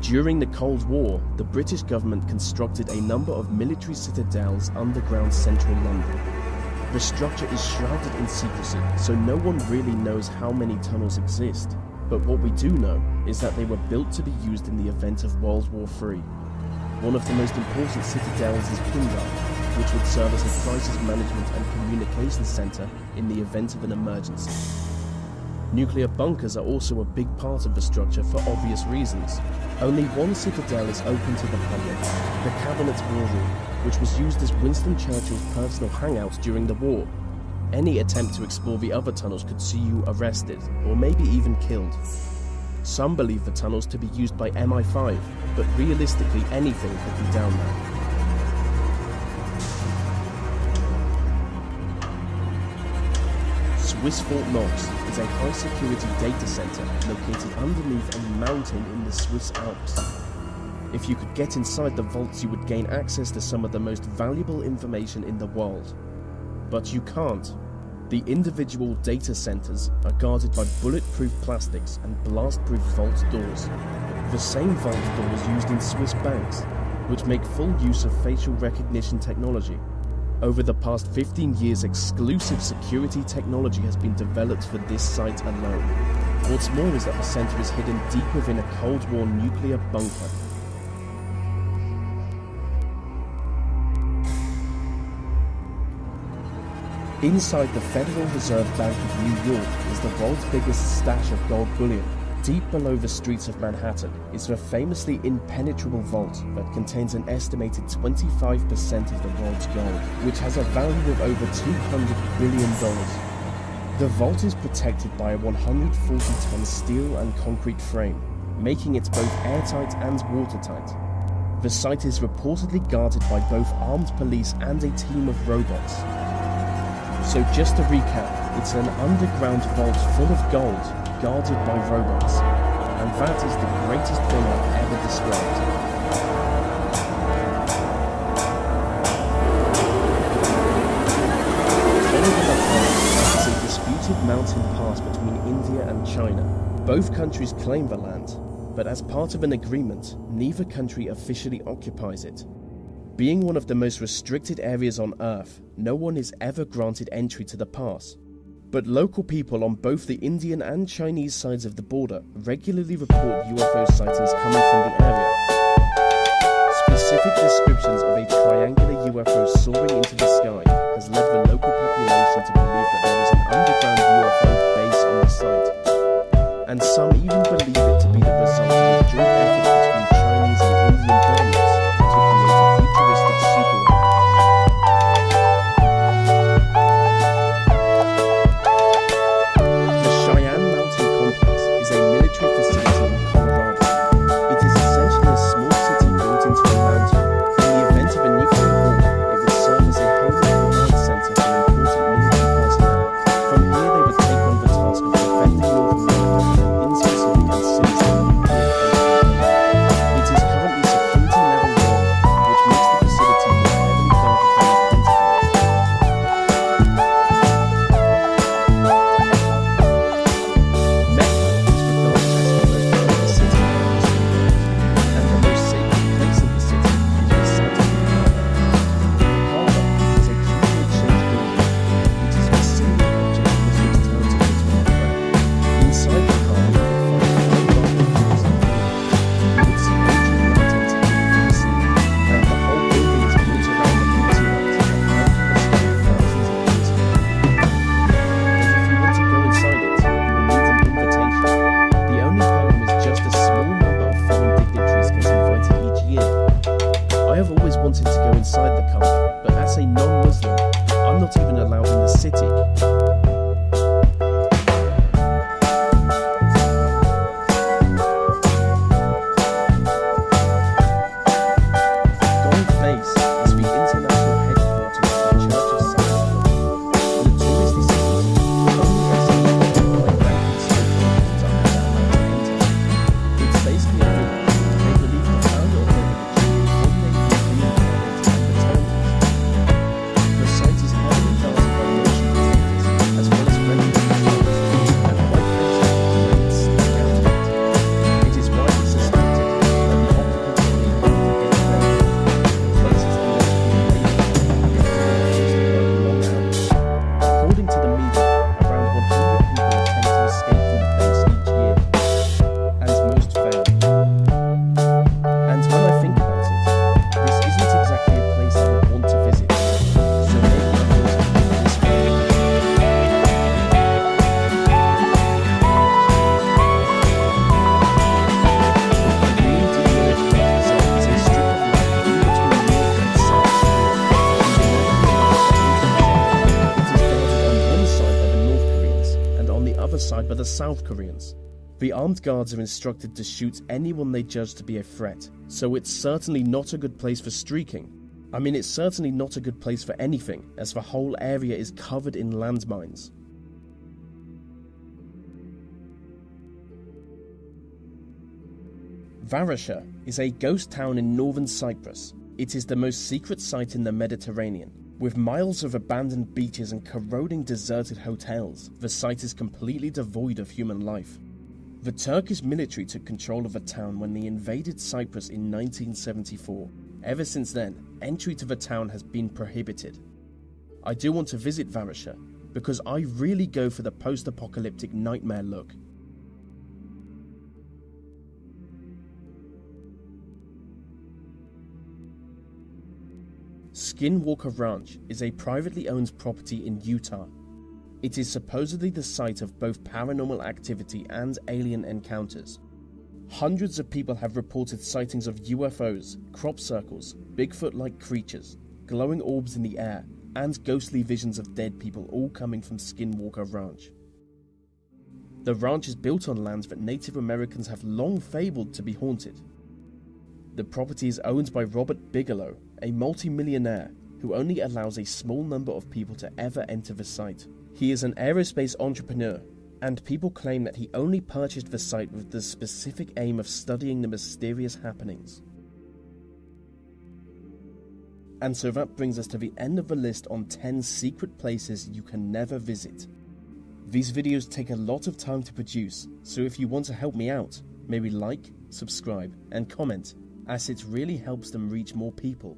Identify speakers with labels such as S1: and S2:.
S1: During the Cold War, the British government constructed a number of military citadels underground central London. The structure is shrouded in secrecy, so no one really knows how many tunnels exist. But what we do know is that they were built to be used in the event of World War III. One of the most important citadels is Pindar, which would serve as a crisis management and communications center in the event of an emergency. Nuclear bunkers are also a big part of the structure for obvious reasons. Only one citadel is open to the public, the Cabinet War Room, which was used as Winston Churchill's personal hangout during the war. Any attempt to explore the other tunnels could see you arrested, or maybe even killed. Some believe the tunnels to be used by MI5, but realistically anything could be down there. Swiss Fort Knox is a high-security data center located underneath a mountain in the Swiss Alps. If you could get inside the vaults, you would gain access to some of the most valuable information in the world. But you can't. The individual data centers are guarded by bulletproof plastics and blast-proof vault doors. The same vault doors used in Swiss banks, which make full use of facial recognition technology. Over the past 15 years, exclusive security technology has been developed for this site alone. What's more is that the center is hidden deep within a Cold War nuclear bunker. Inside the Federal Reserve Bank of New York is the world's biggest stash of gold bullion. Deep below the streets of Manhattan is the famously impenetrable vault that contains an estimated 25% of the world's gold, which has a value of over $200 billion. The vault is protected by a 140-ton steel and concrete frame, making it both airtight and watertight. The site is reportedly guarded by both armed police and a team of robots. So just to recap, it's an underground vault full of gold, guarded by robots, and that is the greatest thing I've ever described. Oliver is a disputed mountain pass between India and China. Both countries claim the land, but as part of an agreement, neither country officially occupies it. Being one of the most restricted areas on Earth, no one is ever granted entry to the pass. But local people on both the Indian and Chinese sides of the border regularly report UFO sightings coming from the area. Specific descriptions of a triangular UFO soaring into the sky has led the local population to believe that there is an underground UFO base on the site. And some even believe it to be the result of a joint effort between Chinese and Indian governments to create a futuristic superworld. South Koreans. The armed guards are instructed to shoot anyone they judge to be a threat, so it's certainly not a good place for streaking. I mean, it's certainly not a good place for anything, as the whole area is covered in landmines. Varosha is a ghost town in northern Cyprus. It is the most secret site in the Mediterranean. With miles of abandoned beaches and corroding deserted hotels, the site is completely devoid of human life. The Turkish military took control of the town when they invaded Cyprus in 1974. Ever since then, entry to the town has been prohibited. I do want to visit Varosha, because I really go for the post-apocalyptic nightmare look. Skinwalker Ranch is a privately owned property in Utah. It is supposedly the site of both paranormal activity and alien encounters. Hundreds of people have reported sightings of UFOs, crop circles, Bigfoot-like creatures, glowing orbs in the air, and ghostly visions of dead people, all coming from Skinwalker Ranch. The ranch is built on lands that Native Americans have long fabled to be haunted. The property is owned by Robert Bigelow, a multi-millionaire who only allows a small number of people to ever enter the site. He is an aerospace entrepreneur, and people claim that he only purchased the site with the specific aim of studying the mysterious happenings. And so that brings us to the end of the list on 10 secret places you can never visit. These videos take a lot of time to produce, so if you want to help me out, maybe like, subscribe, and comment, as it really helps them reach more people.